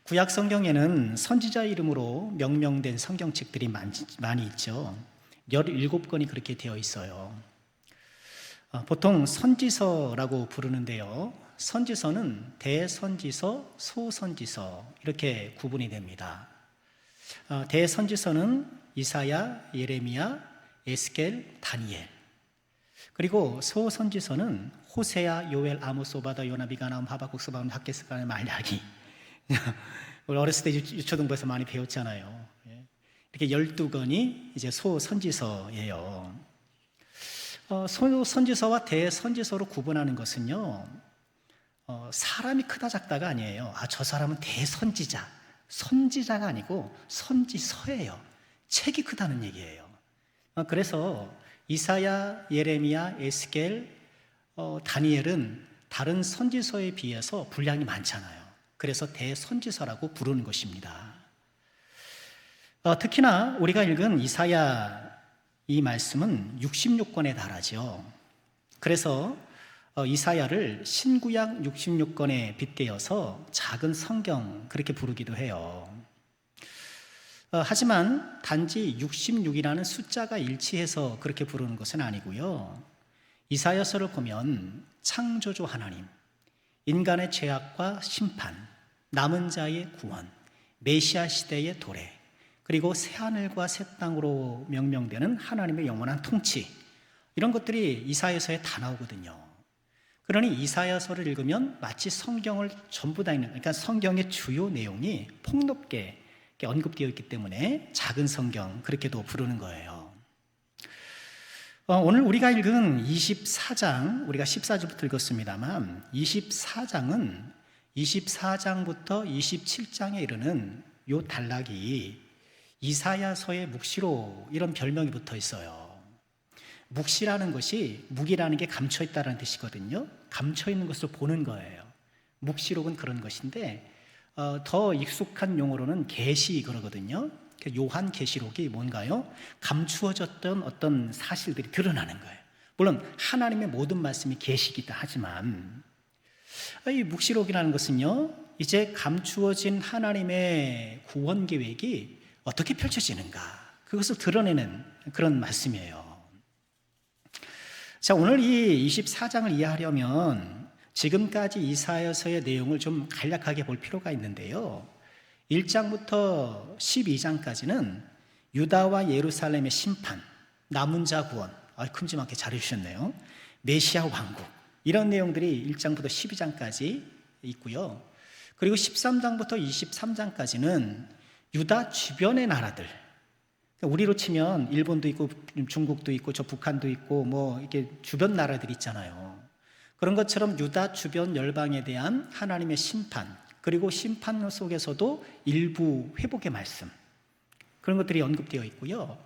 구약 성경에는 선지자 이름으로 명명된 성경책들이 많이 있죠. 17권이 그렇게 되어 있어요. 보통 선지서라고 부르는데요. 선지서는 대선지서, 소선지서 이렇게 구분이 됩니다. 대선지서는 이사야, 예레미야, 에스겔, 다니엘. 그리고 소선지서는 호세야, 요엘, 아모스, 오바다, 요나, 미가, 나움, 하박국, 스바금, 학개스가, 말라기. 우리 어렸을 때 유초등부에서 많이 배웠잖아요. 이렇게 12권이 이제 소선지서예요. 소선지서와 대선지서로 구분하는 것은요, 사람이 크다 작다가 아니에요. 저 사람은 대선지자, 선지자가 아니고 선지서예요. 책이 크다는 얘기예요. 그래서 이사야, 예레미야, 에스겔, 다니엘은 다른 선지서에 비해서 분량이 많잖아요. 그래서 대선지서라고 부르는 것입니다. 특히나 우리가 읽은 이사야 이 말씀은 66권에 달하죠. 그래서 이사야를 신구약 66권에 빗대어서 작은 성경 그렇게 부르기도 해요. 하지만 단지 66이라는 숫자가 일치해서 그렇게 부르는 것은 아니고요. 이사야서를 보면 창조주 하나님, 인간의 죄악과 심판, 남은 자의 구원, 메시아 시대의 도래, 그리고 새하늘과 새 땅으로 명명되는 하나님의 영원한 통치, 이런 것들이 이사야서에 다 나오거든요. 그러니 이사야서를 읽으면 마치 성경을 전부 다 읽는, 그러니까 성경의 주요 내용이 폭넓게 언급되어 있기 때문에 작은 성경 그렇게도 부르는 거예요. 오늘 우리가 읽은 24장, 우리가 14절부터 읽었습니다만 24장은 24장부터 27장에 이르는 요 단락이 이사야서의 묵시록 이런 별명이 붙어 있어요. 묵시라는 것이 묵이라는 게 감춰 있다는 뜻이거든요. 감춰 있는 것을 보는 거예요. 묵시록은 그런 것인데 더 익숙한 용어로는 계시 그러거든요. 요한 계시록이 뭔가요? 감추어졌던 어떤 사실들이 드러나는 거예요. 물론 하나님의 모든 말씀이 계시기도 하지만 이 묵시록이라는 것은요, 이제 감추어진 하나님의 구원 계획이 어떻게 펼쳐지는가, 그것을 드러내는 그런 말씀이에요. 자, 오늘 이 24장을 이해하려면 지금까지 이사야서의 내용을 좀 간략하게 볼 필요가 있는데요. 1장부터 12장까지는 유다와 예루살렘의 심판, 남은 자 구원, 큼지막하게 잘해주셨네요. 메시아 왕국, 이런 내용들이 1장부터 12장까지 있고요. 그리고 13장부터 23장까지는 유다 주변의 나라들, 우리로 치면 일본도 있고 중국도 있고 저 북한도 있고 뭐 이렇게 주변 나라들이 있잖아요. 그런 것처럼 유다 주변 열방에 대한 하나님의 심판, 그리고 심판 속에서도 일부 회복의 말씀, 그런 것들이 언급되어 있고요.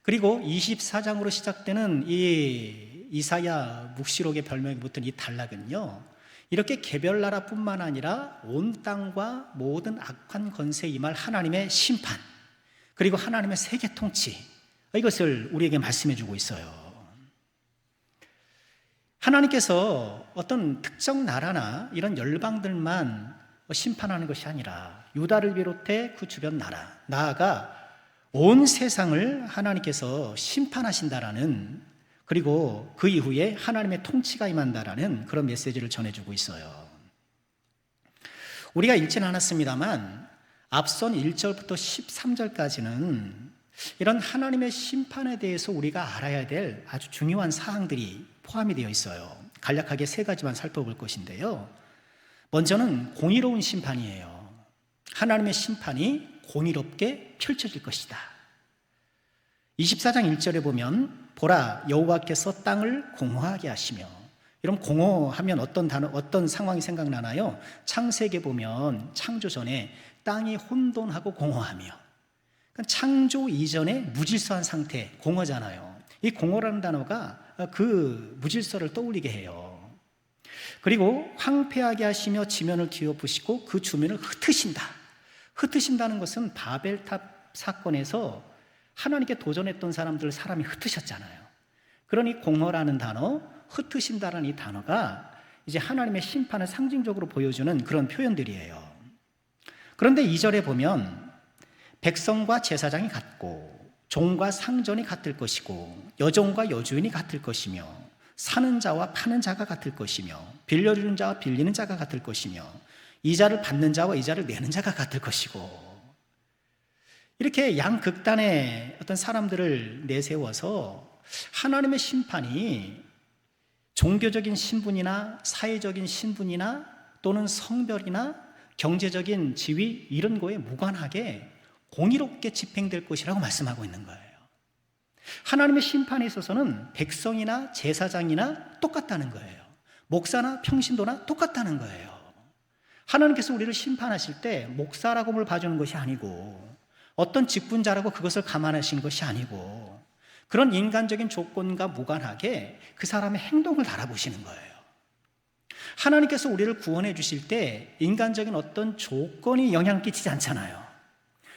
그리고 24장으로 시작되는 이 이사야 묵시록의 별명이 붙은 이 단락은요, 이렇게 개별 나라뿐만 아니라 온 땅과 모든 악한 권세에 임할 하나님의 심판, 그리고 하나님의 세계 통치, 이것을 우리에게 말씀해 주고 있어요. 하나님께서 어떤 특정 나라나 이런 열방들만 심판하는 것이 아니라 유다를 비롯해 그 주변 나라, 나아가 온 세상을 하나님께서 심판하신다라는, 그리고 그 이후에 하나님의 통치가 임한다라는 그런 메시지를 전해주고 있어요. 우리가 읽지는 않았습니다만 앞선 1절부터 13절까지는 이런 하나님의 심판에 대해서 우리가 알아야 될 아주 중요한 사항들이 포함이 되어 있어요. 간략하게 3가지만 살펴볼 것인데요. 먼저는 공의로운 심판이에요. 하나님의 심판이 공의롭게 펼쳐질 것이다. 24장 1절에 보면 보라, 여호와께서 땅을 공허하게 하시며, 여러분 공허하면 어떤 상황이 생각나나요? 창세기에 보면 창조 전에 땅이 혼돈하고 공허하며, 그러니까 창조 이전에 무질서한 상태, 공허잖아요. 이 공허라는 단어가 그 무질서를 떠올리게 해요. 그리고 황폐하게 하시며 지면을 뒤엎으시고 그 주민을 흩으신다. 흩으신다는 것은 바벨탑 사건에서 하나님께 도전했던 사람이 흩으셨잖아요. 그러니 공허라는 단어, 흩으신다라는 이 단어가 이제 하나님의 심판을 상징적으로 보여주는 그런 표현들이에요. 그런데 2절에 보면 백성과 제사장이 같고 종과 상전이 같을 것이고 여종과 여주인이 같을 것이며 사는 자와 파는 자가 같을 것이며 빌려주는 자와 빌리는 자가 같을 것이며 이자를 받는 자와 이자를 내는 자가 같을 것이고, 이렇게 양극단의 어떤 사람들을 내세워서 하나님의 심판이 종교적인 신분이나 사회적인 신분이나 또는 성별이나 경제적인 지위 이런 거에 무관하게 공의롭게 집행될 것이라고 말씀하고 있는 거예요. 하나님의 심판에 있어서는 백성이나 제사장이나 똑같다는 거예요. 목사나 평신도나 똑같다는 거예요. 하나님께서 우리를 심판하실 때 목사라고 뭘 봐주는 것이 아니고 어떤 직분자라고 그것을 감안하신 것이 아니고 그런 인간적인 조건과 무관하게 그 사람의 행동을 달아보시는 거예요. 하나님께서 우리를 구원해 주실 때 인간적인 어떤 조건이 영향을 끼치지 않잖아요.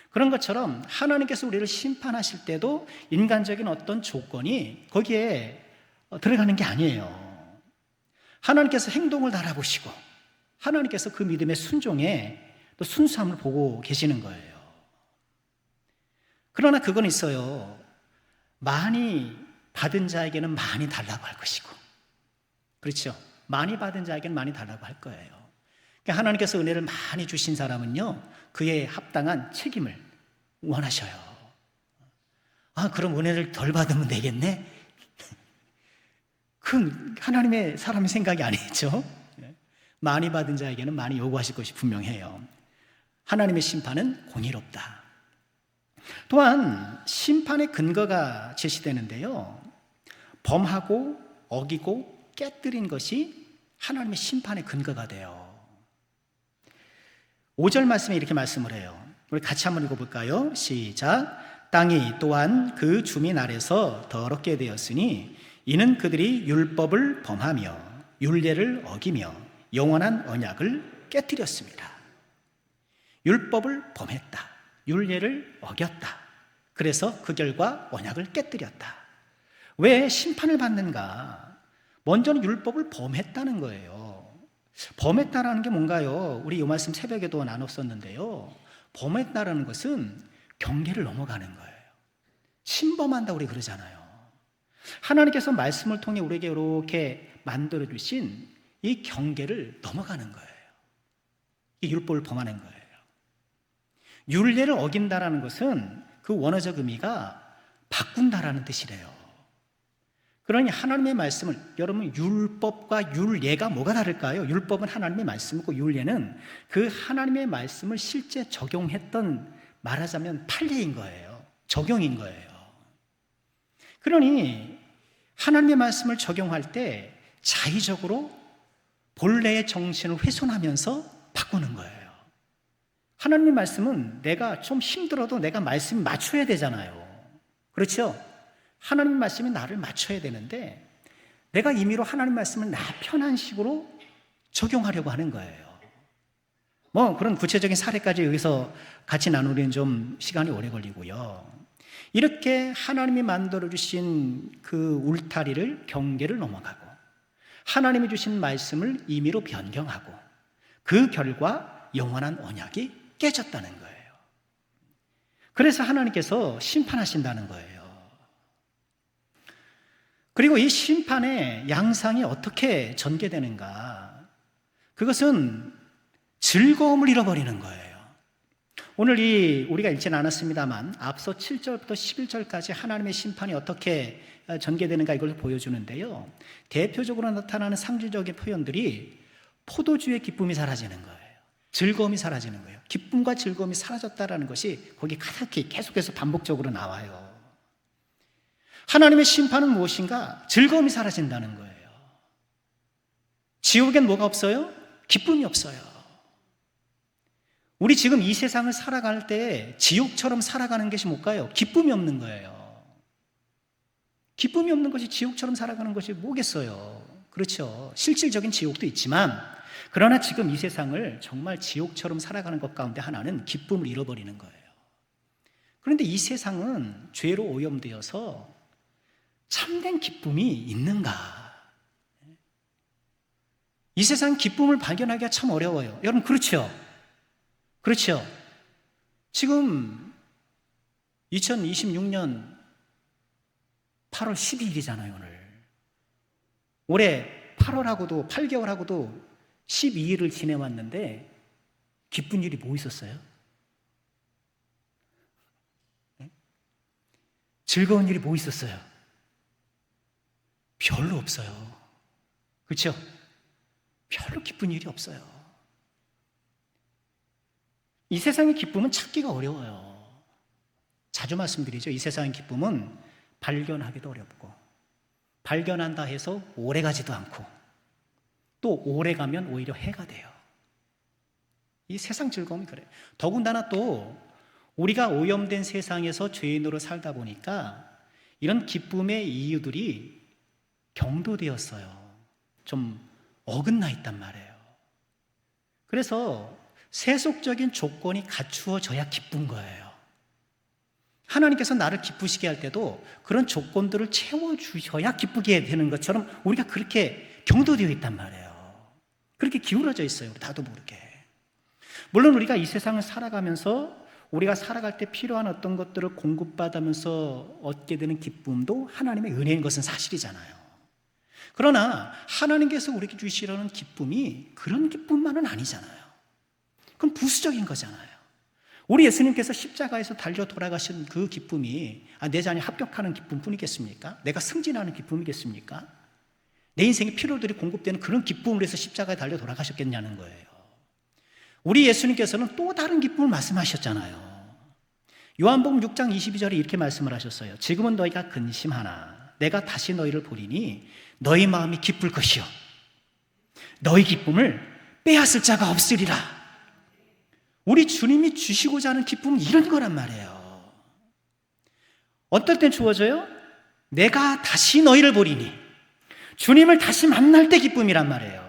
그런 것처럼 하나님께서 우리를 심판하실 때도 인간적인 어떤 조건이 거기에 들어가는 게 아니에요. 하나님께서 행동을 달아보시고 하나님께서 그 믿음의 순종에 또 순수함을 보고 계시는 거예요. 그러나 그건 있어요. 많이 받은 자에게는 많이 달라고 할 것이고, 그렇죠? 많이 받은 자에게는 많이 달라고 할 거예요. 그러니까 하나님께서 은혜를 많이 주신 사람은요, 그에 합당한 책임을 원하셔요. 아, 그럼 은혜를 덜 받으면 되겠네? 그건 하나님의 사람의 생각이 아니죠. 많이 받은 자에게는 많이 요구하실 것이 분명해요. 하나님의 심판은 공의롭다. 또한 심판의 근거가 제시되는데요, 범하고 어기고 깨뜨린 것이 하나님의 심판의 근거가 돼요. 5절 말씀에 이렇게 말씀을 해요. 우리 같이 한번 읽어볼까요? 시작. 땅이 또한 그 주민 아래서 더럽게 되었으니 이는 그들이 율법을 범하며 율례를 어기며 영원한 언약을 깨뜨렸습니다. 율법을 범했다. 율례를 어겼다. 그래서 그 결과 언약을 깨뜨렸다. 왜 심판을 받는가? 먼저는 율법을 범했다는 거예요. 범했다라는 게 뭔가요? 우리 이 말씀 새벽에도 나눴었는데요, 범했다라는 것은 경계를 넘어가는 거예요. 침범한다 우리 그러잖아요. 하나님께서 말씀을 통해 우리에게 이렇게 만들어주신 이 경계를 넘어가는 거예요. 이 율법을 범하는 거예요. 율례를 어긴다라는 것은 그 원어적 의미가 바꾼다라는 뜻이래요. 그러니 하나님의 말씀을, 여러분 율법과 율례가 뭐가 다를까요? 율법은 하나님의 말씀이고 율례는 그 하나님의 말씀을 실제 적용했던, 말하자면 판례인 거예요. 적용인 거예요. 그러니 하나님의 말씀을 적용할 때 자의적으로 본래의 정신을 훼손하면서 바꾸는 거예요. 하나님의 말씀은 내가 좀 힘들어도 내가 말씀에 맞춰야 되잖아요. 그렇죠? 하나님 말씀이 나를 맞춰야 되는데 내가 임의로 하나님 말씀을 나 편한 식으로 적용하려고 하는 거예요. 뭐 그런 구체적인 사례까지 여기서 같이 나누기는 좀 시간이 오래 걸리고요. 이렇게 하나님이 만들어주신 그 울타리를, 경계를 넘어가고 하나님이 주신 말씀을 임의로 변경하고 그 결과 영원한 언약이 깨졌다는 거예요. 그래서 하나님께서 심판하신다는 거예요. 그리고 이 심판의 양상이 어떻게 전개되는가? 그것은 즐거움을 잃어버리는 거예요. 오늘 우리가 읽진 않았습니다만 앞서 7절부터 11절까지 하나님의 심판이 어떻게 전개되는가 이걸 보여주는데요, 대표적으로 나타나는 상징적인 표현들이 포도주의 기쁨이 사라지는 거예요. 즐거움이 사라지는 거예요. 기쁨과 즐거움이 사라졌다는 것이 거기 가득히 계속해서 반복적으로 나와요. 하나님의 심판은 무엇인가? 즐거움이 사라진다는 거예요. 지옥엔 뭐가 없어요? 기쁨이 없어요. 우리 지금 이 세상을 살아갈 때 지옥처럼 살아가는 것이 뭘까요? 기쁨이 없는 거예요. 기쁨이 없는 것이 지옥처럼 살아가는 것이 뭐겠어요? 그렇죠. 실질적인 지옥도 있지만, 그러나 지금 이 세상을 정말 지옥처럼 살아가는 것 가운데 하나는 기쁨을 잃어버리는 거예요. 그런데 이 세상은 죄로 오염되어서 참된 기쁨이 있는가? 이 세상 기쁨을 발견하기가 참 어려워요. 여러분 그렇죠? 그렇죠? 지금 2026년 8월 12일이잖아요, 오늘. 올해 8월하고도 8개월하고도 12일을 지내왔는데 기쁜 일이 뭐 있었어요? 네? 즐거운 일이 뭐 있었어요? 별로 없어요. 그렇죠? 별로 기쁜 일이 없어요. 이 세상의 기쁨은 찾기가 어려워요. 자주 말씀드리죠. 이 세상의 기쁨은 발견하기도 어렵고, 발견한다 해서 오래 가지도 않고, 또 오래 가면 오히려 해가 돼요. 이 세상 즐거움이 그래요. 더군다나 또 우리가 오염된 세상에서 죄인으로 살다 보니까 이런 기쁨의 이유들이 경도되었어요. 좀 어긋나 있단 말이에요. 그래서 세속적인 조건이 갖추어져야 기쁜 거예요. 하나님께서 나를 기쁘시게 할 때도 그런 조건들을 채워주셔야 기쁘게 되는 것처럼 우리가 그렇게 경도되어 있단 말이에요. 그렇게 기울어져 있어요. 나도 모르게. 물론 우리가 이 세상을 살아가면서 우리가 살아갈 때 필요한 어떤 것들을 공급받으면서 얻게 되는 기쁨도 하나님의 은혜인 것은 사실이잖아요. 그러나 하나님께서 우리에게 주시려는 기쁨이 그런 기쁨만은 아니잖아요. 그건 부수적인 거잖아요. 우리 예수님께서 십자가에서 달려 돌아가신 그 기쁨이 내 자녀 합격하는 기쁨뿐이겠습니까? 내가 승진하는 기쁨이겠습니까? 내 인생의 필요들이 공급되는 그런 기쁨을 해서 십자가에 달려 돌아가셨겠냐는 거예요. 우리 예수님께서는 또 다른 기쁨을 말씀하셨잖아요. 요한복음 6장 22절에 이렇게 말씀을 하셨어요. 지금은 너희가 근심하나 내가 다시 너희를 보리니 너희 마음이 기쁠 것이요 너희 기쁨을 빼앗을 자가 없으리라. 우리 주님이 주시고자 하는 기쁨은 이런 거란 말이에요. 어떨 땐 주어져요? 내가 다시 너희를 보리니, 주님을 다시 만날 때 기쁨이란 말이에요.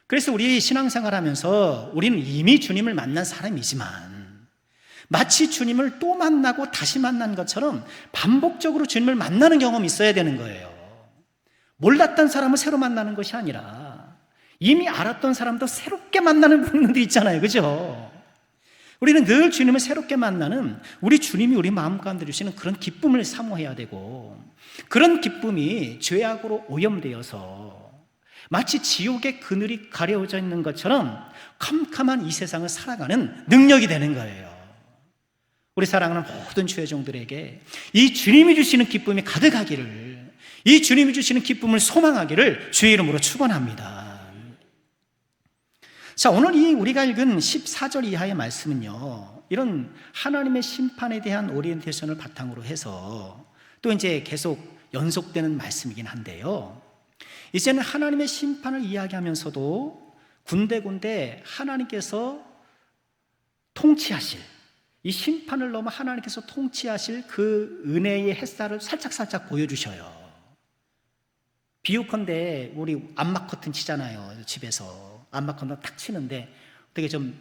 그래서 우리 신앙생활 하면서 우리는 이미 주님을 만난 사람이지만 마치 주님을 또 만나고 다시 만난 것처럼 반복적으로 주님을 만나는 경험이 있어야 되는 거예요. 몰랐던 사람을 새로 만나는 것이 아니라 이미 알았던 사람도 새롭게 만나는 부분도 있잖아요. 그죠? 우리는 늘 주님을 새롭게 만나는 우리 주님이 우리 마음 가운데 주시는 그런 기쁨을 사모해야 되고, 그런 기쁨이 죄악으로 오염되어서 마치 지옥의 그늘이 가려져 있는 것처럼 캄캄한 이 세상을 살아가는 능력이 되는 거예요. 우리 사랑하는 모든 주의 종들에게 이 주님이 주시는 기쁨이 가득하기를, 이 주님이 주시는 기쁨을 소망하기를 주의 이름으로 축원합니다. 자, 오늘 이 우리가 읽은 14절 이하의 말씀은요, 이런 하나님의 심판에 대한 오리엔테이션을 바탕으로 해서 또 이제 계속 연속되는 말씀이긴 한데요, 이제는 하나님의 심판을 이야기하면서도 군데군데 하나님께서 통치하실, 이 심판을 넘어 하나님께서 통치하실 그 은혜의 햇살을 살짝살짝 보여주셔요. 비유컨대 우리 암막 커튼 치잖아요. 집에서 암막 커튼 탁 치는데 어떻게 좀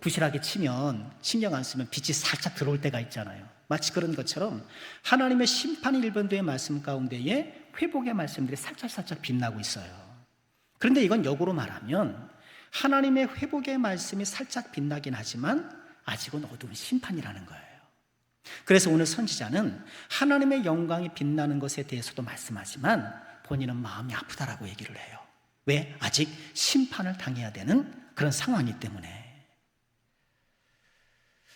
부실하게 치면, 신경 안 쓰면 빛이 살짝 들어올 때가 있잖아요. 마치 그런 것처럼 하나님의 심판 일본도의 말씀 가운데에 회복의 말씀들이 살짝살짝 빛나고 있어요. 그런데 이건 역으로 말하면 하나님의 회복의 말씀이 살짝 빛나긴 하지만 아직은 어두운 심판이라는 거예요. 그래서 오늘 선지자는 하나님의 영광이 빛나는 것에 대해서도 말씀하지만 본인은 마음이 아프다라고 얘기를 해요. 왜? 아직 심판을 당해야 되는 그런 상황이기 때문에.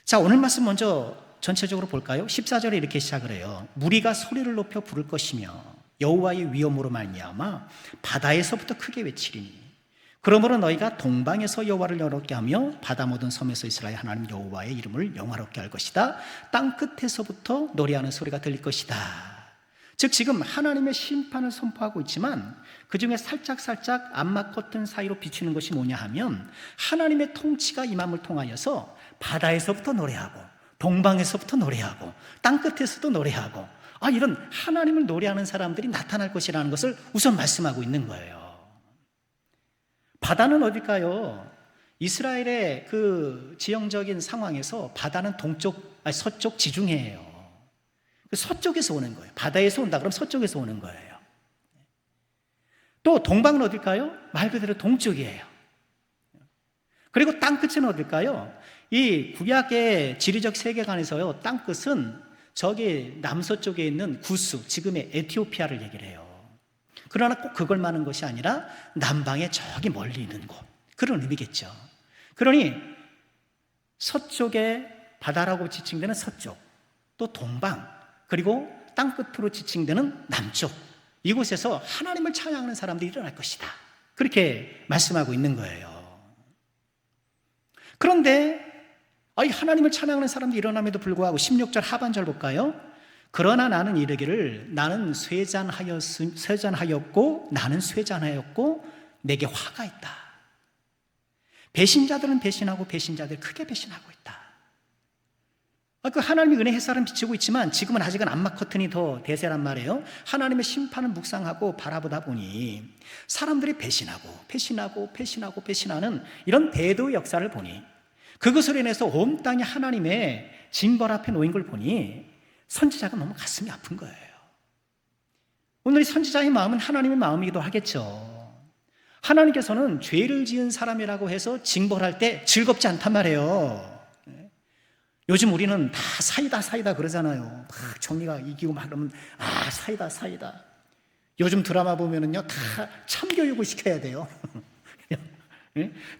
자, 오늘 말씀 먼저 전체적으로 볼까요? 14절에 이렇게 시작을 해요. 무리가 소리를 높여 부를 것이며 여호와의 위엄으로 말미암아 바다에서부터 크게 외치리니, 그러므로 너희가 동방에서 여호와를 영화롭게 하며 바다 모든 섬에서 이스라엘 하나님 여호와의 이름을 영화롭게 할 것이다. 땅 끝에서부터 노래하는 소리가 들릴 것이다. 즉 지금 하나님의 심판을 선포하고 있지만 그 중에 살짝살짝 암막 커튼 사이로 비치는 것이 뭐냐 하면 하나님의 통치가 임함을 통하여서 바다에서부터 노래하고 동방에서부터 노래하고 땅 끝에서도 노래하고, 이런 하나님을 노래하는 사람들이 나타날 것이라는 것을 우선 말씀하고 있는 거예요. 바다는 어딜까요? 이스라엘의 그 지형적인 상황에서 바다는 서쪽 지중해예요. 서쪽에서 오는 거예요. 바다에서 온다 그러면 서쪽에서 오는 거예요. 또 동방은 어딜까요? 말 그대로 동쪽이에요. 그리고 땅끝은 어딜까요? 이 구약의 지리적 세계관에서요, 땅끝은 저기 남서쪽에 있는 구스, 지금의 에티오피아를 얘기를 해요. 그러나 꼭 그걸 말하는 것이 아니라 남방에 저기 멀리 있는 곳, 그런 의미겠죠. 그러니 서쪽에 바다라고 지칭되는 서쪽, 또 동방, 그리고 땅끝으로 지칭되는 남쪽, 이곳에서 하나님을 찬양하는 사람들이 일어날 것이다, 그렇게 말씀하고 있는 거예요. 그런데 하나님을 찬양하는 사람들이 일어남에도 불구하고 16절 하반절 볼까요? 그러나 나는 이르기를 나는 쇠잔하였고 나는 쇠잔하였고 내게 화가 있다. 배신자들은 배신하고 배신자들이 크게 배신하고 있다. 그 하나님의 은혜 햇살은 비치고 있지만 지금은 아직은 암막 커튼이 더 대세란 말이에요. 하나님의 심판을 묵상하고 바라보다 보니 사람들이 배신하는 이런 대도의 역사를 보니, 그것으로 인해서 온 땅이 하나님의 징벌 앞에 놓인 걸 보니 선지자가 너무 가슴이 아픈 거예요. 오늘 이 선지자의 마음은 하나님의 마음이기도 하겠죠. 하나님께서는 죄를 지은 사람이라고 해서 징벌할 때 즐겁지 않단 말이에요. 요즘 우리는 다 사이다 그러잖아요. 막 정의가 이기고 막 그러면 사이다. 요즘 드라마 보면은요, 다 참교육을 시켜야 돼요.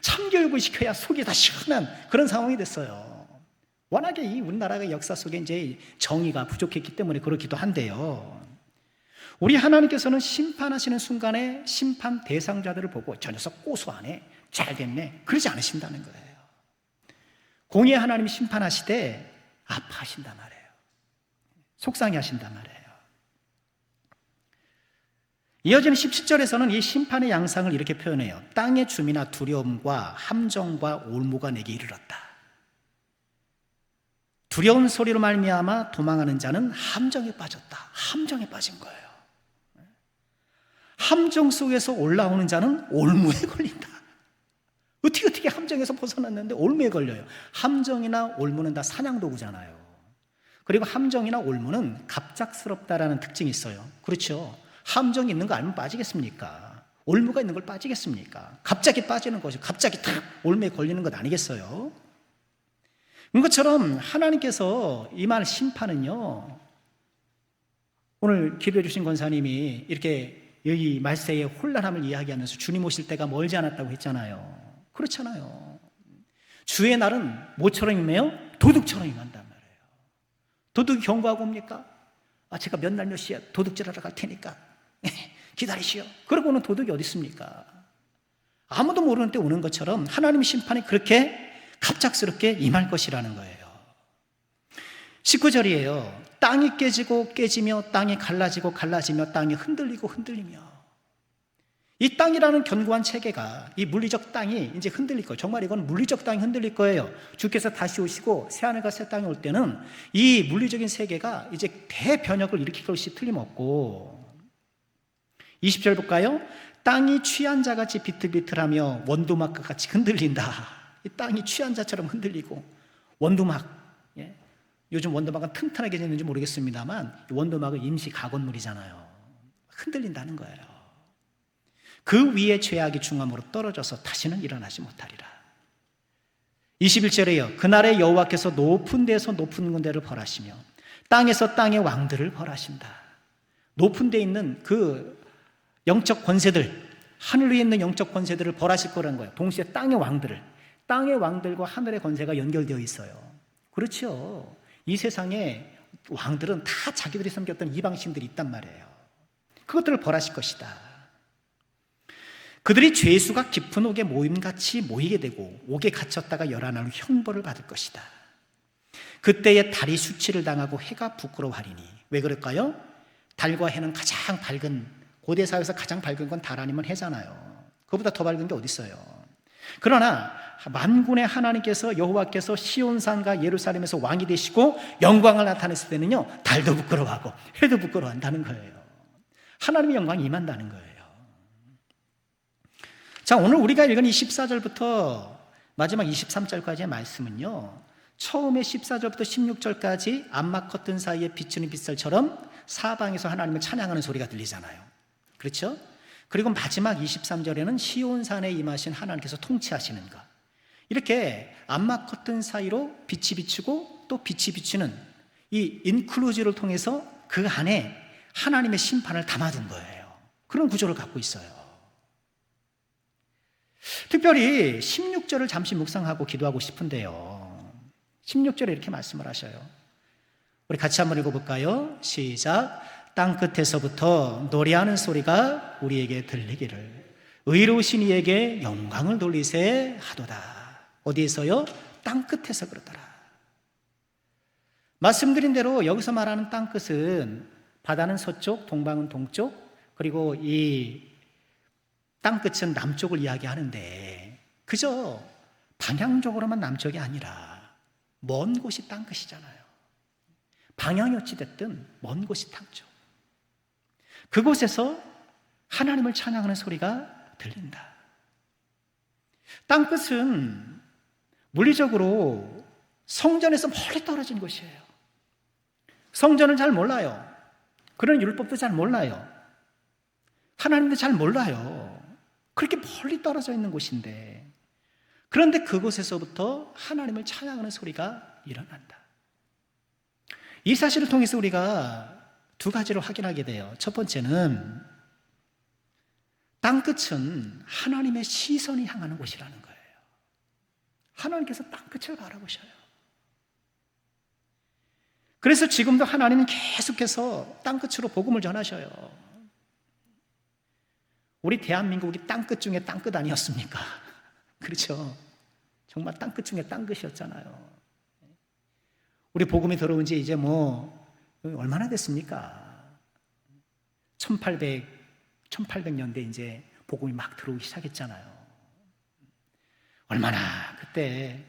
참교육을 시켜야 속이 다 시원한 그런 상황이 됐어요. 워낙에 이 우리나라의 역사 속에 이제 정의가 부족했기 때문에 그렇기도 한데요. 우리 하나님께서는 심판하시는 순간에 심판 대상자들을 보고 저 녀석 고소하네, 잘 됐네, 그러지 않으신다는 거예요. 공의의 하나님이 심판하시되 아파하신단 말이에요. 속상해 하신단 말이에요. 이어지는 17절에서는 이 심판의 양상을 이렇게 표현해요. 땅의 주민아, 두려움과 함정과 올무가 내게 이르렀다. 두려운 소리로 말미암아 도망하는 자는 함정에 빠졌다. 함정에 빠진 거예요. 함정 속에서 올라오는 자는 올무에 걸린다. 어떻게 함정에서 벗어났는데 올무에 걸려요. 함정이나 올무는 다 사냥도구잖아요. 그리고 함정이나 올무는 갑작스럽다라는 특징이 있어요. 그렇죠? 함정이 있는 거 알면 빠지겠습니까? 올무가 있는 걸 빠지겠습니까? 갑자기 빠지는 거죠. 갑자기 탁 올무에 걸리는 것 아니겠어요? 이것처럼 하나님께서 임할 심판은요, 오늘 기도해 주신 권사님이 이렇게 여기 말세의 혼란함을 이야기하면서 주님 오실 때가 멀지 않았다고 했잖아요. 그렇잖아요. 주의 날은 뭐처럼 임해요? 도둑처럼 임한단 말이에요. 도둑이 경고하고 옵니까? 제가 몇 날 몇 시에 도둑질하러 갈 테니까 기다리시오. 그러고는 도둑이 어디 있습니까? 아무도 모르는 때 오는 것처럼 하나님의 심판이 그렇게 갑작스럽게 임할 것이라는 거예요. 19절이에요. 땅이 깨지고 깨지며 땅이 갈라지고 갈라지며 땅이 흔들리고 흔들리며. 이 땅이라는 견고한 체계가, 이 물리적 땅이 이제 흔들릴 거예요. 정말 이건 물리적 땅이 흔들릴 거예요. 주께서 다시 오시고 새하늘과 새 땅이 올 때는 이 물리적인 세계가 이제 대변혁을 일으킬 것이 틀림없고, 20절 볼까요? 땅이 취한 자같이 비틀비틀하며 원두막과 같이 흔들린다. 이 땅이 취한 자처럼 흔들리고, 원두막, 요즘 원두막은 튼튼하게 되는지 모르겠습니다만 원두막은 임시 가건물이잖아요. 흔들린다는 거예요. 그 위에 죄악이 중함으로 떨어져서 다시는 일어나지 못하리라. 21절에요. 그날에 여호와께서 높은 데서 높은 데를 벌하시며 땅에서 땅의 왕들을 벌하신다. 높은 데 있는 그 영적 권세들, 하늘 위에 있는 영적 권세들을 벌하실 거라는 거예요. 동시에 땅의 왕들과 하늘의 권세가 연결되어 있어요. 그렇죠. 이 세상에 왕들은 다 자기들이 섬겼던 이방신들이 있단 말이에요. 그것들을 벌하실 것이다. 그들이 죄수가 깊은 옥에 모임같이 모이게 되고 옥에 갇혔다가 열한하루 형벌을 받을 것이다. 그때에 달이 수치를 당하고 해가 부끄러워하리니. 왜 그럴까요? 달과 해는 가장 밝은, 고대 사회에서 가장 밝은 건 달 아니면 해잖아요. 그보다 더 밝은 게 어디 있어요? 그러나 만군의 하나님께서, 여호와께서 시온산과 예루살렘에서 왕이 되시고 영광을 나타냈을 때는요, 달도 부끄러워하고 해도 부끄러워한다는 거예요. 하나님의 영광이 임한다는 거예요. 자, 오늘 우리가 읽은 이 14절부터 마지막 23절까지의 말씀은요, 처음에 14절부터 16절까지 암막 커튼 사이에 비추는 빛살처럼 사방에서 하나님을 찬양하는 소리가 들리잖아요. 그렇죠? 그리고 마지막 23절에는 시온산에 임하신 하나님께서 통치하시는 것, 이렇게 암막 커튼 사이로 빛이 비추고 또 빛이 비추는 이 인클루즈를 통해서 그 안에 하나님의 심판을 담아둔 거예요. 그런 구조를 갖고 있어요. 특별히 16절을 잠시 묵상하고 기도하고 싶은데요. 16절에 이렇게 말씀을 하셔요. 우리 같이 한번 읽어볼까요? 시작. 땅끝에서부터 노래하는 소리가 우리에게 들리기를 의로우신 이에게 영광을 돌리세 하도다. 어디에서요? 땅끝에서 그러더라. 말씀드린 대로 여기서 말하는 땅끝은 바다는 서쪽, 동방은 동쪽, 그리고 이 땅끝은 남쪽을 이야기하는데 그저 방향적으로만 남쪽이 아니라 먼 곳이 땅끝이잖아요. 방향이 어찌됐든 먼 곳이 땅쪽. 그곳에서 하나님을 찬양하는 소리가 들린다. 땅끝은 물리적으로 성전에서 멀리 떨어진 곳이에요. 성전을 잘 몰라요. 그런 율법도 잘 몰라요. 하나님도 잘 몰라요. 그렇게 멀리 떨어져 있는 곳인데 그런데 그곳에서부터 하나님을 찬양하는 소리가 일어난다. 이 사실을 통해서 우리가 두 가지로 확인하게 돼요. 첫 번째는 땅끝은 하나님의 시선이 향하는 곳이라는 거예요. 하나님께서 땅끝을 바라보셔요. 그래서 지금도 하나님은 계속해서 땅끝으로 복음을 전하셔요. 우리 대한민국이 땅끝 중에 땅끝 아니었습니까? 그렇죠? 정말 땅끝 중에 땅끝이었잖아요. 우리 복음이 들어온 지 이제 얼마나 됐습니까? 1800년대 이제 복음이 막 들어오기 시작했잖아요. 얼마나 그때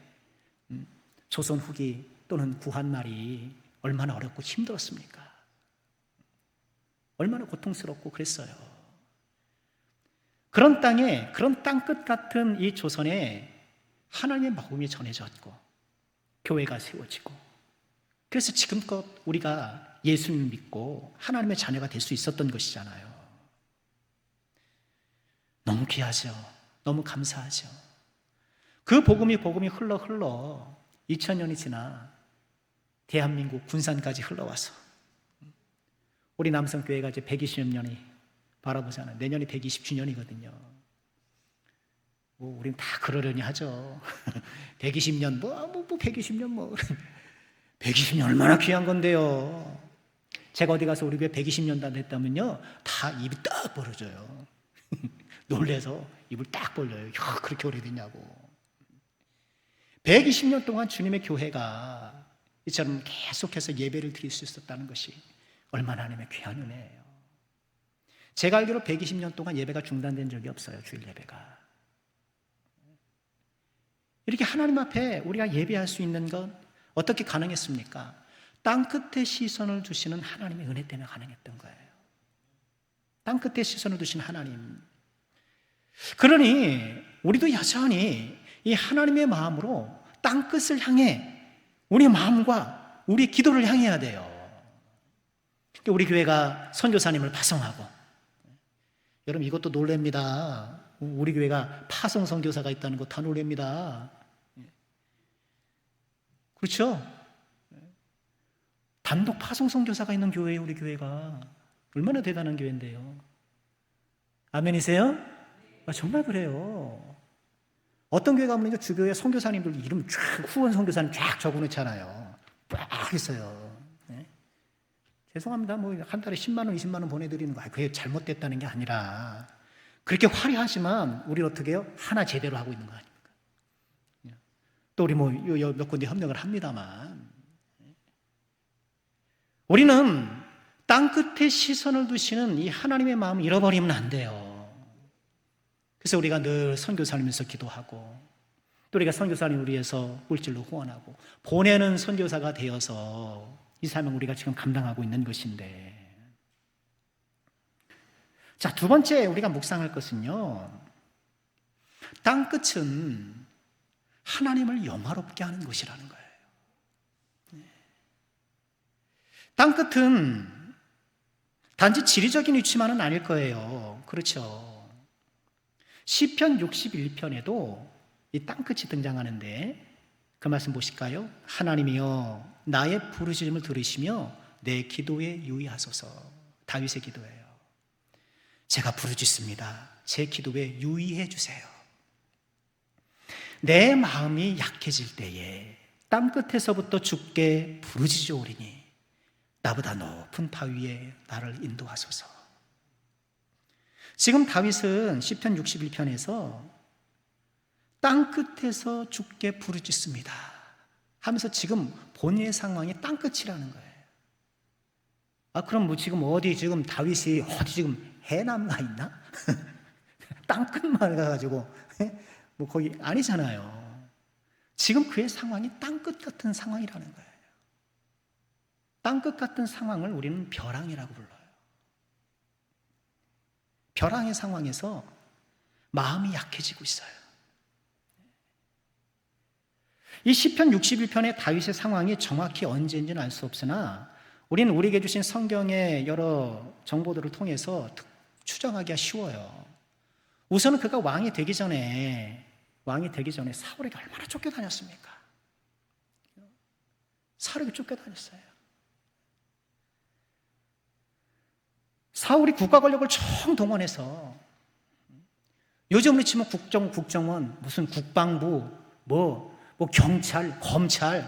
조선 후기 또는 구한말이 얼마나 어렵고 힘들었습니까? 얼마나 고통스럽고 그랬어요. 그런 땅에, 그런 땅끝 같은 이 조선에 하나님의 복음이 전해졌고 교회가 세워지고 그래서 지금껏 우리가 예수님 믿고 하나님의 자녀가 될 수 있었던 것이잖아요. 너무 귀하죠. 너무 감사하죠. 그 복음이 흘러 2000년이 지나 대한민국 군산까지 흘러와서 우리 남성교회가 이제 120년이 바라보잖아요. 내년이 120주년이거든요. 우린 다 그러려니 하죠. 120년 120년 120년 얼마나 귀한 건데요. 제가 어디 가서 우리 교회 120년 다 됐다면요 다 입이 딱 벌어져요. 놀래서 입을 딱 벌려요. 그렇게 오래됐냐고. 120년 동안 주님의 교회가 이처럼 계속해서 예배를 드릴 수 있었다는 것이 얼마나 하나님의 귀한 은혜예요. 제가 알기로 120년 동안 예배가 중단된 적이 없어요. 주일 예배가. 이렇게 하나님 앞에 우리가 예배할 수 있는 건 어떻게 가능했습니까? 땅끝에 시선을 두시는 하나님의 은혜 때문에 가능했던 거예요. 땅끝에 시선을 두신 하나님. 그러니 우리도 여전히 이 하나님의 마음으로 땅끝을 향해 우리 마음과 우리 기도를 향해야 돼요. 우리 교회가 선교사님을 파송하고, 여러분 이것도 놀랍니다. 우리 교회가 파송 선교사가 있다는 거 다 놀랍니다. 그렇죠? 단독 파송 선교사가 있는 교회예요. 우리 교회가 얼마나 대단한 교회인데요. 아멘이세요? 정말 그래요. 어떤 교회 가면 주교회 선교사님들 이름 쫙 후원 선교사님 쫙 적어놓잖아요. 쫙 있어요. 네? 죄송합니다. 한 달에 10만 원, 20만 원 보내드리는 거 그게 잘못됐다는 게 아니라 그렇게 화려하지만 우리 어떻게 해요? 하나 제대로 하고 있는 거 아닙니까? 또 우리 몇 군데 협력을 합니다만 우리는 땅끝에 시선을 두시는 이 하나님의 마음을 잃어버리면 안 돼요. 그래서 우리가 늘 선교사님에서 기도하고 또 우리가 선교사님을 위해서 물질로 후원하고 보내는 선교사가 되어서 이 사명을 우리가 지금 감당하고 있는 것인데, 자, 두 번째 우리가 묵상할 것은요, 땅끝은 하나님을 영화롭게 하는 곳이라는 거예요. 땅끝은 단지 지리적인 위치만은 아닐 거예요. 그렇죠. 시편 61편에도 이 땅끝이 등장하는데 그 말씀 보실까요? 하나님이여 나의 부르짖음을 들으시며 내 기도에 유의하소서. 다윗의 기도예요. 제가 부르짖습니다. 제 기도에 유의해 주세요. 내 마음이 약해질 때에 땅끝에서부터 주께 부르짖어오리니 나보다 높은 바위에 나를 인도하소서. 지금 다윗은 시편 61편에서 땅끝에서 주께 부르짖습니다 하면서 지금 본인의 상황이 땅끝이라는 거예요. 그럼 뭐 지금 어디 지금 다윗이 어디 지금 해남 가 있나? 땅끝만 가가지고 뭐 거기 아니잖아요. 지금 그의 상황이 땅끝 같은 상황이라는 거예요. 땅끝 같은 상황을 우리는 벼랑이라고 불러요. 벼랑의 상황에서 마음이 약해지고 있어요. 이 시편 61편의 다윗의 상황이 정확히 언제인지는 알 수 없으나 우리는 우리에게 주신 성경의 여러 정보들을 통해서 추정하기가 쉬워요. 우선은 그가 왕이 되기 전에 사울에게 얼마나 쫓겨다녔습니까? 사울에게 쫓겨다녔어요. 사울이 국가 권력을 총동원해서 요즘으로 치면 국정원, 무슨 국방부, 뭐 경찰, 검찰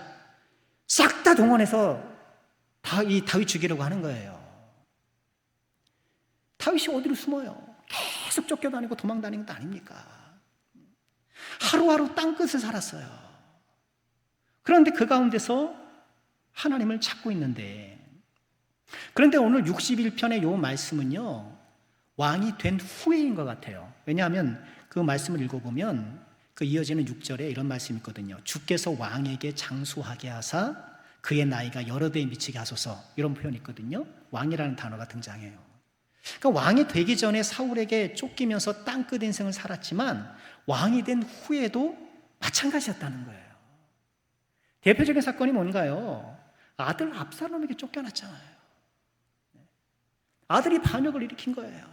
싹 다 동원해서 이 다윗 죽이려고 하는 거예요. 다윗이 어디로 숨어요? 계속 쫓겨다니고 도망다니는 거 아닙니까? 하루하루 땅끝을 살았어요. 그런데 그 가운데서 하나님을 찾고 있는데, 그런데 오늘 61편의 이 말씀은요 왕이 된 후에인 것 같아요. 왜냐하면 그 말씀을 읽어보면 그 이어지는 6절에 이런 말씀이 있거든요. 주께서 왕에게 장수하게 하사 그의 나이가 여러 대에 미치게 하소서, 이런 표현이 있거든요. 왕이라는 단어가 등장해요. 그러니까 왕이 되기 전에 사울에게 쫓기면서 땅끝 인생을 살았지만 왕이 된 후에도 마찬가지였다는 거예요. 대표적인 사건이 뭔가요? 아들 압살롬에게 쫓겨났잖아요. 아들이 반역을 일으킨 거예요.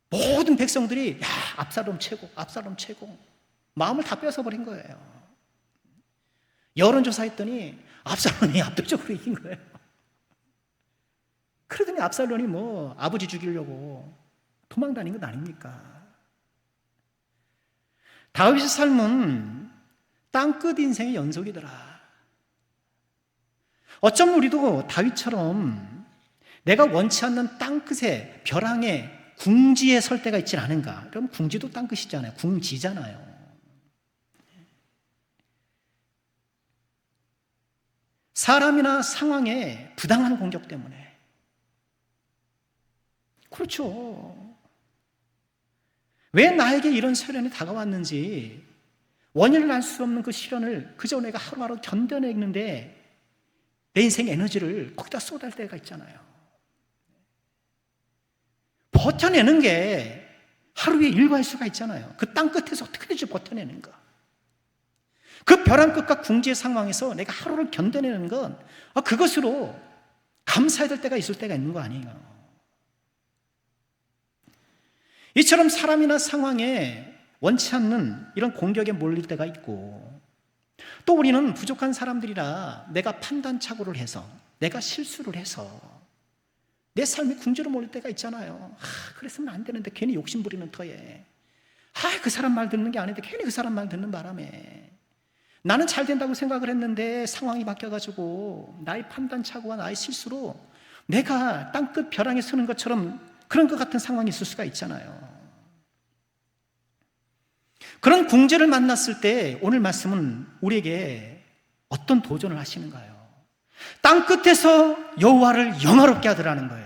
모든 백성들이 압살롬 최고, 압살롬 최고, 마음을 다 뺏어버린 거예요. 여론조사했더니 압살롬이 압도적으로 이긴 거예요. 그러더니 압살롬이 뭐 아버지 죽이려고 도망다닌 것 아닙니까? 다윗의 삶은 땅끝 인생의 연속이더라. 어쩌면 우리도 다윗처럼 내가 원치 않는 땅끝에, 벼랑에, 궁지에 설 때가 있지 않은가? 그럼 궁지도 땅끝이잖아요. 궁지잖아요. 사람이나 상황에 부당한 공격 때문에. 그렇죠. 왜 나에게 이런 시련이 다가왔는지 원인을 알 수 없는 그 시련을 그저 내가 하루하루 견뎌내는데 내 인생 에너지를 거기다 쏟을 때가 있잖아요. 버텨내는 게 하루의 일과일 수가 있잖아요. 그 땅끝에서 어떻게든지 버텨내는 거. 그 벼랑 끝과 궁지의 상황에서 내가 하루를 견뎌내는 건 그것으로 감사해야 될 때가 있을 때가 있는 거 아니에요. 이처럼 사람이나 상황에 원치 않는 이런 공격에 몰릴 때가 있고, 또 우리는 부족한 사람들이라 내가 판단착오를 해서, 내가 실수를 해서 내 삶이 궁지로 몰릴 때가 있잖아요. 그랬으면 안 되는데 괜히 욕심 부리는 터에, 그 사람 말 듣는 게 아닌데 괜히 그 사람 말 듣는 바람에 나는 잘 된다고 생각을 했는데 상황이 바뀌어가지고 나의 판단착오와 나의 실수로 내가 땅끝 벼랑에 서는 것처럼 그런 것 같은 상황이 있을 수가 있잖아요. 그런 궁지를 만났을 때 오늘 말씀은 우리에게 어떤 도전을 하시는가요? 땅끝에서 여호와를 영화롭게 하더라는 거예요.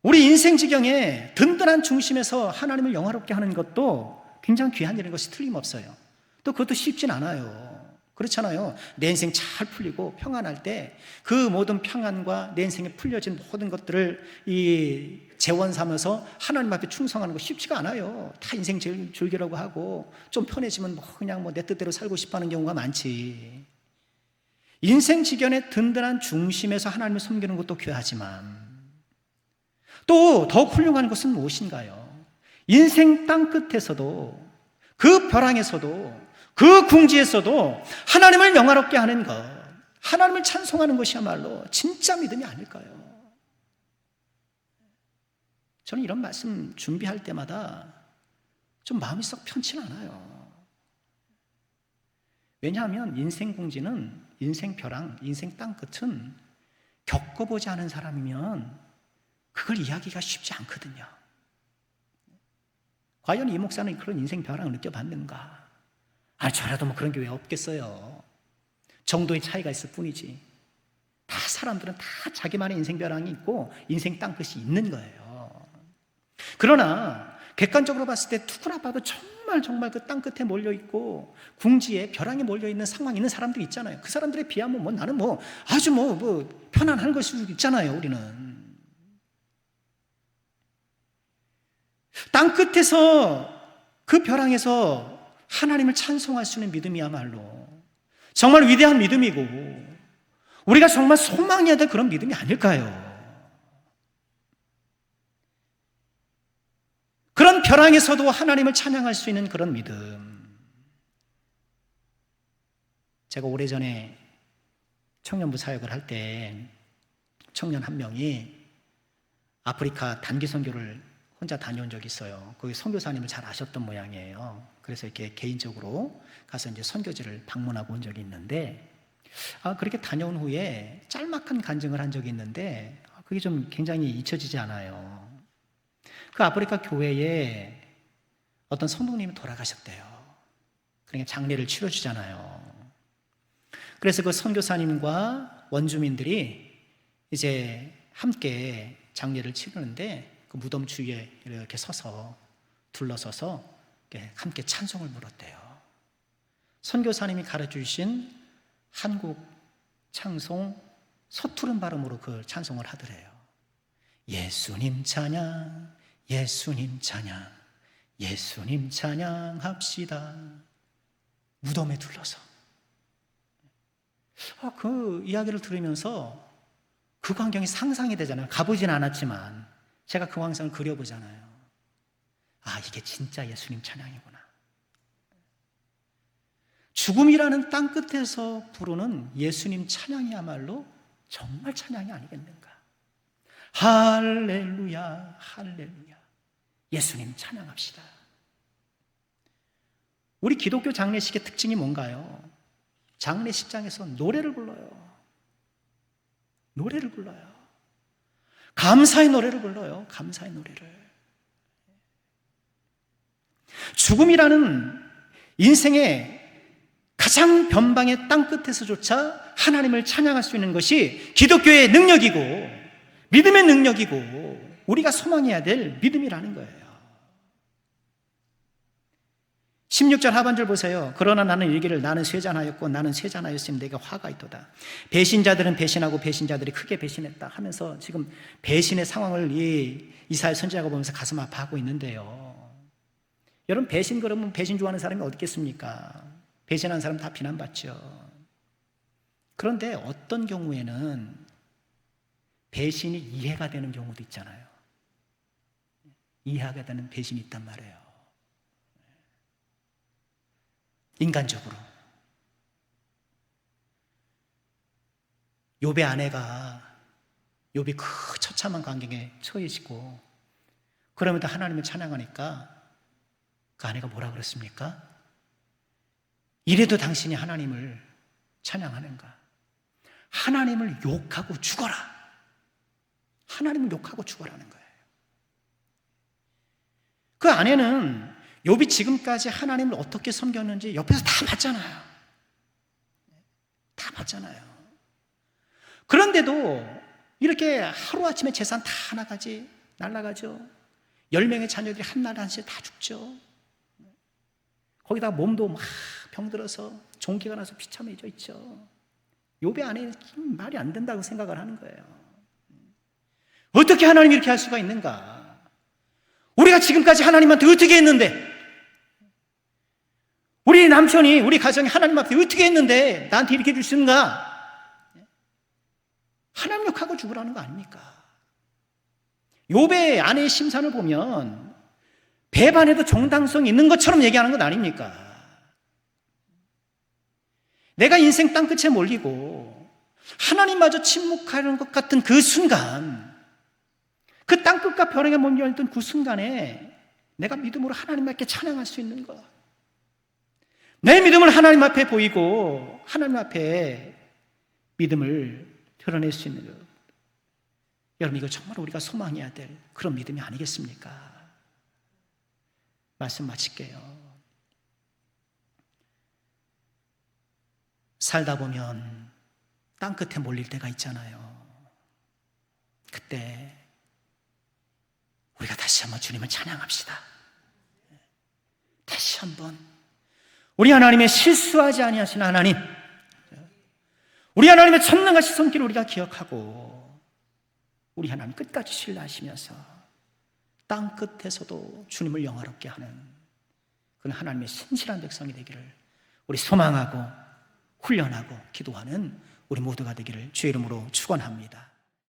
우리 인생 지경에 든든한 중심에서 하나님을 영화롭게 하는 것도 굉장히 귀한 일인 것이 틀림없어요. 또 그것도 쉽진 않아요. 그렇잖아요. 내 인생 잘 풀리고 평안할 때 그 모든 평안과 내 인생에 풀려진 모든 것들을 이 재원 삼아서 하나님 앞에 충성하는 거 쉽지가 않아요. 다 인생 즐기려고 하고 좀 편해지면 그냥 내 뜻대로 살고 싶어하는 경우가 많지. 인생 지경의 든든한 중심에서 하나님을 섬기는 것도 귀하지만 또 더욱 훌륭한 것은 무엇인가요? 인생 땅끝에서도, 그 벼랑에서도, 그 궁지에서도 하나님을 영화롭게 하는 것, 하나님을 찬송하는 것이야말로 진짜 믿음이 아닐까요? 저는 이런 말씀 준비할 때마다 좀 마음이 썩 편치 않아요. 왜냐하면 인생 궁지는, 인생 벼랑, 인생 땅끝은 겪어보지 않은 사람이면 그걸 이해하기가 쉽지 않거든요. 과연 이 목사는 그런 인생 벼랑을 느껴봤는가? 저라도 뭐 그런 게 왜 없겠어요. 정도의 차이가 있을 뿐이지. 다 사람들은 다 자기만의 인생 벼랑이 있고 인생 땅끝이 있는 거예요. 그러나 객관적으로 봤을 때 누구나 봐도 정말 그 땅끝에 몰려있고 궁지에 벼랑에 몰려있는 상황이 있는 사람들이 있잖아요. 그 사람들에 비하면 나는 아주 편안한 걸 수도 있잖아요. 우리는 땅끝에서, 그 벼랑에서 하나님을 찬송할 수 있는 믿음이야말로 정말 위대한 믿음이고 우리가 정말 소망해야 될 그런 믿음이 아닐까요? 그런 벼랑에서도 하나님을 찬양할 수 있는 그런 믿음. 제가 오래전에 청년부 사역을 할 때 청년 한 명이 아프리카 단기 선교를 혼자 다녀온 적이 있어요. 거기 선교사님을 잘 아셨던 모양이에요. 그래서 이렇게 개인적으로 가서 이제 선교지를 방문하고 온 적이 있는데, 그렇게 다녀온 후에 짤막한 간증을 한 적이 있는데, 그게 좀 굉장히 잊혀지지 않아요. 그 아프리카 교회에 어떤 성도님이 돌아가셨대요. 그러니까 장례를 치러주잖아요. 그래서 그 선교사님과 원주민들이 이제 함께 장례를 치르는데 그 무덤 주위에 이렇게 서서 둘러서서 이렇게 함께 찬송을 불렀대요. 선교사님이 가르쳐 주신 한국 찬송 서투른 발음으로 그 찬송을 하더래요. 예수님 찬양, 예수님 찬양, 예수님 찬양합시다. 무덤에 둘러서. 그 이야기를 들으면서 그 광경이 상상이 되잖아요. 가보진 않았지만 제가 그 광경을 그려보잖아요. 이게 진짜 예수님 찬양이구나. 죽음이라는 땅끝에서 부르는 예수님 찬양이야말로 정말 찬양이 아니겠는가. 할렐루야, 할렐루야. 예수님 찬양합시다. 우리 기독교 장례식의 특징이 뭔가요? 장례식장에서 노래를 불러요. 노래를 불러요. 감사의 노래를 불러요. 감사의 노래를. 죽음이라는 인생의 가장 변방의 땅끝에서조차 하나님을 찬양할 수 있는 것이 기독교의 능력이고 믿음의 능력이고 우리가 소망해야 될 믿음이라는 거예요. 16절 하반절 보세요. 그러나 나는 일기를 나는 쇠잔하였고 나는 쇠잔하였으니 내게 화가 있도다. 배신자들은 배신하고 배신자들이 크게 배신했다 하면서 지금 배신의 상황을 이 이사야 선지자가 보면서 가슴 아파하고 있는데요. 여러분, 배신 그러면 배신 좋아하는 사람이 어디 있겠습니까? 배신하는 사람 다 비난받죠. 그런데 어떤 경우에는 배신이 이해가 되는 경우도 있잖아요. 이해가 되는 배신이 있단 말이에요. 인간적으로. 욥의 아내가 욥이 그 처참한 관경에 처해 있고 그러면서 하나님을 찬양하니까 그 아내가 뭐라 그랬습니까? 이래도 당신이 하나님을 찬양하는가? 하나님을 욕하고 죽어라. 하나님을 욕하고 죽어라는 거예요. 그 아내는 욥이 지금까지 하나님을 어떻게 섬겼는지 옆에서 다 봤잖아요. 다 봤잖아요. 그런데도 이렇게 하루아침에 재산 다 날아가죠. 10명의 자녀들이 한날 한씩 다 죽죠. 거기다 몸도 막 병들어서 종기가 나서 비참해져 있죠. 욥의 아내는 말이 안 된다고 생각을 하는 거예요. 어떻게 하나님이 이렇게 할 수가 있는가? 우리가 지금까지 하나님한테 어떻게 했는데? 우리 남편이 우리 가정이 하나님 앞에 어떻게 했는데 나한테 이렇게 해줄 수 있는가? 하나님 욕하고 죽으라는 거 아닙니까? 욥의 아내의 심산을 보면 배반해도 정당성이 있는 것처럼 얘기하는 것 아닙니까? 내가 인생 땅끝에 몰리고 하나님마저 침묵하는 것 같은 그 순간, 그 땅끝과 벼랑에 못 열던 그 순간에 내가 믿음으로 하나님께 찬양할 수 있는 것, 내 믿음을 하나님 앞에 보이고 하나님 앞에 믿음을 드러낼 수 있는 것, 여러분, 이거 정말 우리가 소망해야 될 그런 믿음이 아니겠습니까? 말씀 마칠게요. 살다 보면 땅끝에 몰릴 때가 있잖아요. 그때 우리가 다시 한번 주님을 찬양합시다. 다시 한번 우리 하나님의 실수하지 아니하신 하나님, 우리 하나님의 전능하신 손길을 우리가 기억하고 우리 하나님 끝까지 신뢰하시면서 땅 끝에서도 주님을 영화롭게 하는 그런 하나님의 신실한 백성이 되기를 우리 소망하고 훈련하고 기도하는 우리 모두가 되기를 주의 이름으로 축원합니다.